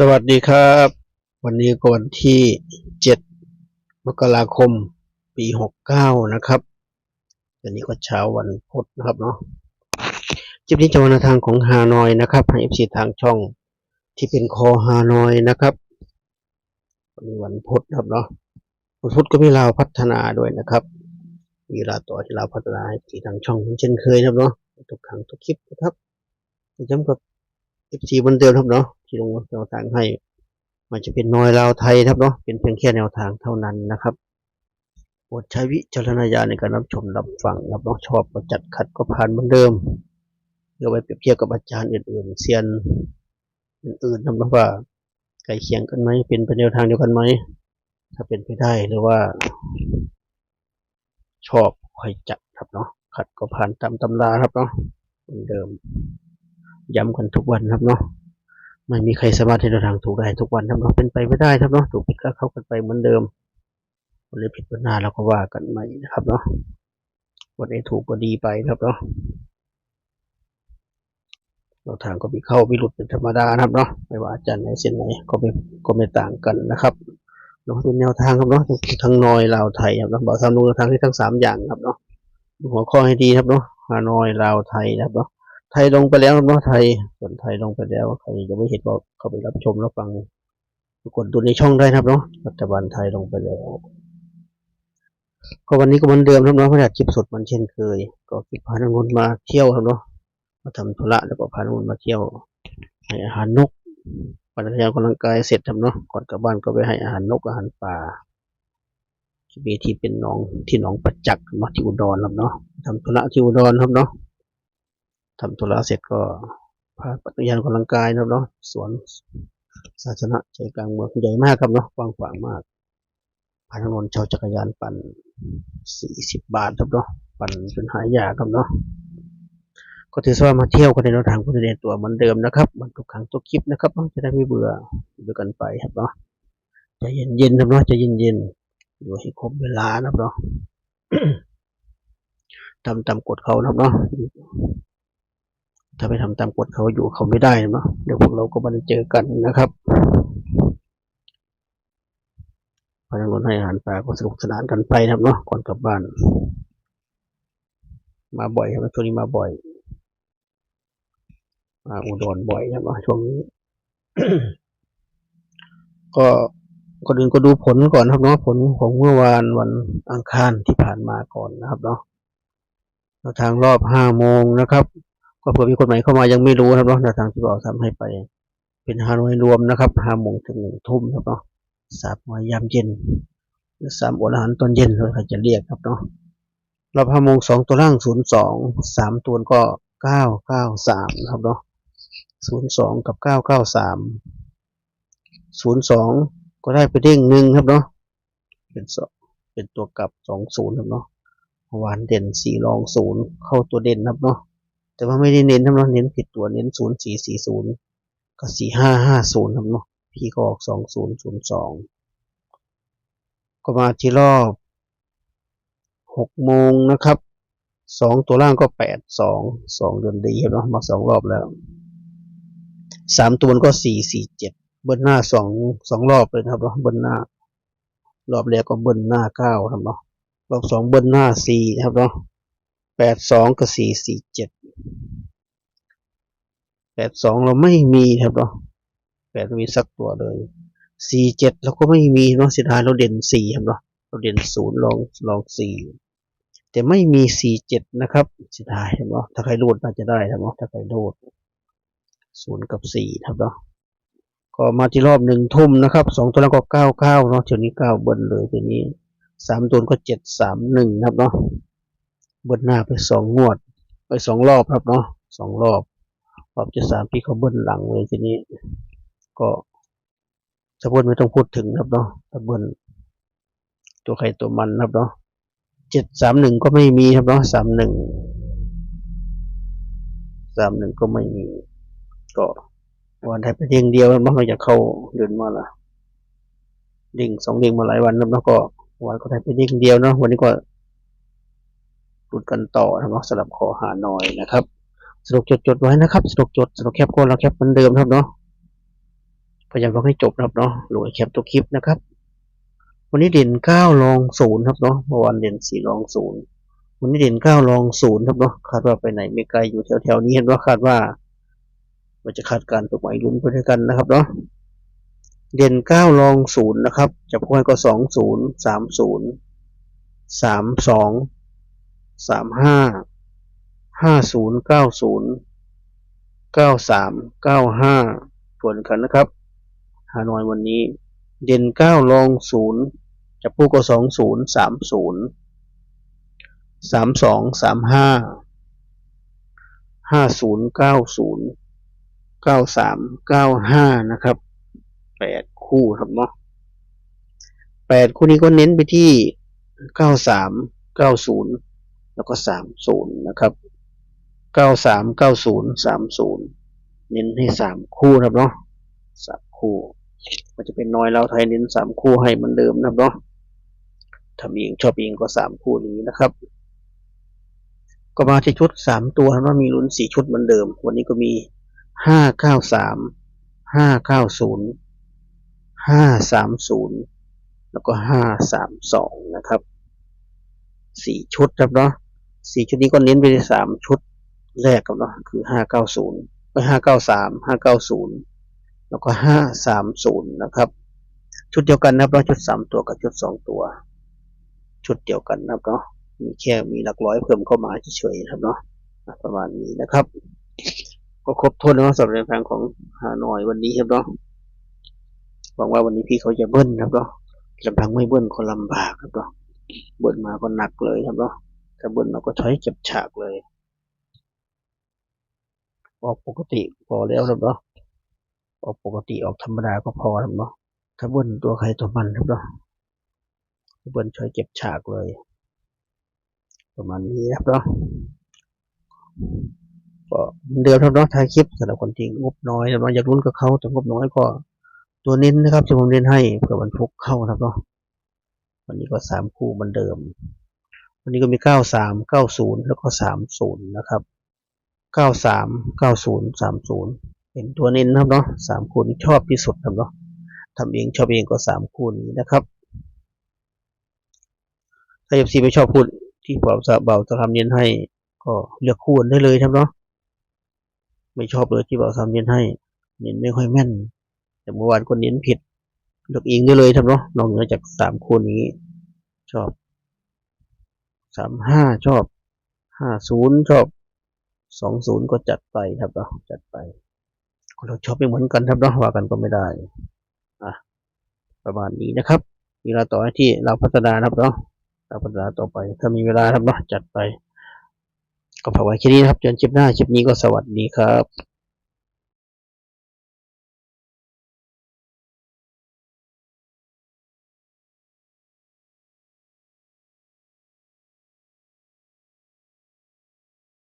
สวัสดีครับวันนี้ก็วันที่7มกราคมปี69นะครับวันนี้ก็เช้าวันพุธนะครับเนาะคลิปนี้จะมาในทางของฮานอยนะครับให้ FC ทางช่องที่เป็นคอฮานอยนะครับวันนี้วันพุธครับเนาะวันพุธก็มีลาวพัฒนาด้วยนะครับมีลาวต่อที่ลาวพัฒนาให้ที่ทางช่องเช่นเคยครับเนาะทุกครั้งทุกคลิปนะครับย้ำกับ FC เหมือนเดิมครับเนาะที่ลงแนวทางให้มันจะเป็นนอยลาวไทยครับเนาะเป็นเพียงแค่แนวทางเท่านั้นนะครับโปรดใช้วิจารณญาณในการรับชมรับฟังรับน้องชอบก็จัดขัดก็ผ่านเหมือนเดิมเพื่อไปเปรียบเทียบกับอาจารย์อื่นๆเซียนอื่นๆนะว่าใกล้เคียงกันไหมเป็นไปแนวทางเดียวกันไหมถ้าเป็นไปได้หรือว่าชอบค่อยจัดครับเนาะขัดก็ผ่านตามตำราครับเนาะเหมือนเดิมย้ำกันทุกวันครับเนาะไม่มีใครสามารถที่จะทางถูกได้ทุกวันครับเนาะเป็นไปไม่ได้ครับเนาะถูกผิดก็เข้ากันไปเหมือนเดิมวันนี้ผิดวันหน้าเราก็ว่ากันใหม่นะครับเนาะวันนี้ถูกก็ดีไปครับเนาะเราทางก็มีเข้ามีหลุดเป็นธรรมดานะครับเนาะไม่ว่าอาจารย์ไหนเส้นไหนก็ไม่ต่างกันนะครับเนาะเป็นแนวทางครับเนาะทั้งนอยลาวไทยครับเนาะบอกทำดูแนวทางที่ทั้ง3อย่างครับเนาะดูหัวข้อให้ดีครับเนาะฮานอยลาวไทยนะครับเนาะไทยลงไปแล้วครับเนาะไทยส่วนไทยลงไปแล้วใครจะไม่เห็นก็เข้าไปรับชมรับฟังกดดูในช่องได้ครับเนาะรัฐบาลไทยลงไปแล้วก็วันนี้ก็เหมือนเดิมครับเนาะพระราชคลิปสดมันเช่นเคยก็คลิปพานักนมาเที่ยวครับเนาะมาทำธุระแล้วก็พานักนมาเที่ยวให้อาหารนกปั่นจักรยานกำลังกายเสร็จครับเนาะก่อนกลับบ้านก็ไปให้อาหารนกอาหารป่าที่เป็นหนองที่หนองประจักษ์มาที่อุดรครับเนาะทำธุระที่อุดรครับเนาะทำธุระเสร็จก็พาปั่นจักรยานกำลังกายครับเนาะสวนสาธารณะใจกลางเมืองใหญ่มากครับเนาะกว้างขวางมากพานักนเช่าจักรยานปั่น40 บาทครับเนาะปั่นจนหายากครับเนาะก็ถือว่ามาเที่ยวกันในแนวทางพุทธเดชตัวเหมือนเดิมนะครับเหมือนทุกครั้งทุกคลิปนะครับจะได้ไม่เบื่อด้วยกันไปครับเนาะใจเย็นๆครับเนาะใจเย็นๆอยู่ให้ครบเวลานะครับเนาะทำตามกฎเขานะครับเนาะถ้าไม่ทำตามกฎเขาอยู่เขาไม่ได้เนาะเดี๋ยวพวกเราก็มาเจอกันนะครับพนักงานให้อาหารปลาก็สนุกสนานกันไปนะครับเนาะก่อนกลับบ้านมาบ่อยครับช่วงนี้มาบ่อยมาอุดรบ่อยครับเนาะช่วงนี้ ก็ก่อนอื่นก็ดูผลก่อนครับเนาะผลของเมื่อวานวันอังคารที่ผ่านมาก่อนนะครับเนาะทางรอบ5 โมงนะครับก็เผื่อมีคนใหม่เข้ามายังไม่รู้ครับเนาะทางที่บอกทำให้ไปเป็นฮานอยรวมนะครับ5 โมงถึง1 ทุ่มครับเนาะ3 วันยามเย็นหรือ3 วันอาหารตอนเย็นเราจะเรียกครับเนาะรอบ5 โมง2 ตัวล่าง02 3 ตัวก็993นะครับเนาะ02กับ993 02ก็ได้ไปเด้ง1ครับเนาะเป็นตัวกลับ20ครับเนาะเมื่อวานเด่น4รอง0เข้าตัวเด่นครับเนาะแต่ว่าไม่ได้เน้นครับเนาะเน้นผิดตัวเน้น0440กับ4550ครับเนาะพี่ก็ออก2002ก็มาที่รอบ6 โมงนะครับ2 ตัวล่างก็82 2เดือนดีครับเนาะมา2 รอบแล้ว3 ตัวก็447เบิ้ลหน้า2 รอบเลยนะครับเนาะเบิ้ลหน้ารอบแรกก็เบิ้ลหน้า9ครับเนาะรอบ2เบิ้ลหน้า4ครับเนาะ82กับ447 82เราไม่มีครับเนาะ8ไม่มีสักตัวเลย47เราก็ไม่มีเนาะเสียดายเราเด่น4ครับเนาะเราเด่น0ลอง4แต่ไม่มี47นะครับเสียดายครับเนาะถ้าใครรูดน่าจะได้ครับเนาะถ้าใครรูด0กับ4ครับเนาะก็มาที่รอบ1 ทุ่มนะครับ2 ตัวแล้วก็99เนาะเที่ยวนี้9เบิ้ลเลยทีนี้3 ตัวก็731ครับเนาะเบิ้ลหน้าไป2 งวดไป2 รอบครับเนาะ2 รอบจะ3พี่เขาเบิ้ลหลังเลยทีนี้ก็จะเบิ้ลไม่ต้องพูดถึงครับเนาะถ้าเบิ้ลตัวใครตัวมันครับเนาะ731ก็ไม่มีครับเนาะ31ก็ไม่มีก็วันไทยไปเด้งเดียวแล้วมันจะเข้าเดือนมาละเด้ง2 เด้งมาหลายวันแล้วก็วันก็ไทยไปเด้งเดียวเนาะวันนี้ก็พูดกันต่อนะครับสำหรับขอหาหน่อยนะครับสนุกจดไว้นะครับสนุกจดสนุกแคปก็เราแคปเหมือนเดิมครับเนาะ พยายามฟังให้จบนะครับเนาะหรือแคปตัวคลิปนะครับวันนี้เด่น9รอง0ครับเนาะเมื่อวานเด่น4รอง0วันนี้เด่น9รอง0ครับเนาะคาดว่าไปไหนไม่ไกลอยู่แถวๆนี้เห็นว่าคาดว่ามันจะคาดการณ์ตัวใหม่ลุ้นไปด้วยกันนะครับเนาะเด่น9รอง0นะครับจับคู่ให้ก็20 30 32 35 50 90 93 95ทวนกันนะครับฮานอยวันนี้เด่น9รอง0จับคู่ก็20 30 32 35 50 90 93 95นะครับ8คู่ครับเนาะ8คู่นี้ก็เน้นไปที่93 90แล้วก็30นะครับ93 90 30เน้นให้3คู่ครับเนาะ3คู่มันจะเป็นน้อยเราไทยเน้น3คู่ให้เหมือนเดิมนะครับเนาะทำเองชอบเองก็3คู่นี้นะครับก็มาที่ชุด3ตัวครับว่ามีลุ้น4ชุดเหมือนเดิมวันนี้ก็มี593 590 530แล้วก็532นะครับ4ชุดครับเนาะ4ชุดนี้ก็เน้นไปที่3ชุดแรกครับเนาะคือ590ไป593 590แล้วก็530นะครับชุดเดียวกันนะครับเนาะชุด3ตัวกับชุด2ตัวชุดเดียวกันนะครับเนาะมีหลักร้อยเพิ่มเข้ามาเฉยๆครับเนาะประมาณนี้นะครับก็ครบถ้วนแล้วสำหรับแนวทางของฮานอยวันนี้ครับเนาะหวังว่าวันนี้พี่เขาจะเบิ้ลครับเนาะลำพังไม่เบิ้ลคนลำบากครับเนาะเบิ้ลมาก็หนักเลยครับเนาะถ้าเบิ้ลเราก็ถอยเก็บฉากเลยออกปกติพอแล้วครับเนาะออกปกติออกธรรมดาก็พอครับเนาะถ้าเบิ้ลตัวใครตัวมันครับเนาะเบิ้ลถอยเก็บฉากเลยประมาณนี้ครับเนาะก็เดิมครับเนาะถ่ายคลิปสำหรับคนที่งบน้อยนะอยากลุ้นกับเขาแต่งบน้อยก็ตัวเน้นนะครับจะผมเน้นให้เผื่อวันฟุกเข้านะครับเนาะวันนี้ก็3คู่เหมือนเดิมวันนี้ก็มี93 90แล้วก็30นะครับ93 90 30เป็นตัวเน้นนะครับเนาะ3คู่นี้ชอบที่สุดครับเนาะทำเองชอบเองก็3คู่นี้นะครับถ้าFCไม่ชอบพูดที่เบาจะทำเน้นให้ก็เลือกคู่ได้เลยครับเนาะไม่ชอบเลยที่เบาทำเน้นให้เน้นไม่ค่อยแม่นแต่เมื่อวานก็เน้นผิดเลือกเองได้เลยครับเนาะนอกเหนือจาก3คู่นี้ชอบ35ชอบ50ชอบ20ก็จัดไปครับเนาะจัดไปเราชอบไม่เหมือนกันครับเนาะว่ากันก็ไม่ได้ประมาณนี้นะครับมีเวลาต่อที่เราพัฒนาครับเนาะเราพัฒนาต่อไปถ้ามีเวลาครับเนาะจัดไปก็ฝากไว้แค่นี้นะครับจนคลิปหน้าคลิปนี้ก็สวัสดีครับ